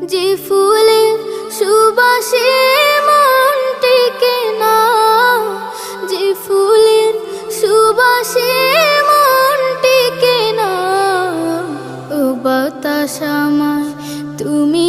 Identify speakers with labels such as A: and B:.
A: যে ফুলের সুবাসে মন টেকে না, যে ফুলের সুবাসে মন টেকে না। ও বাতাস আমায় তুমি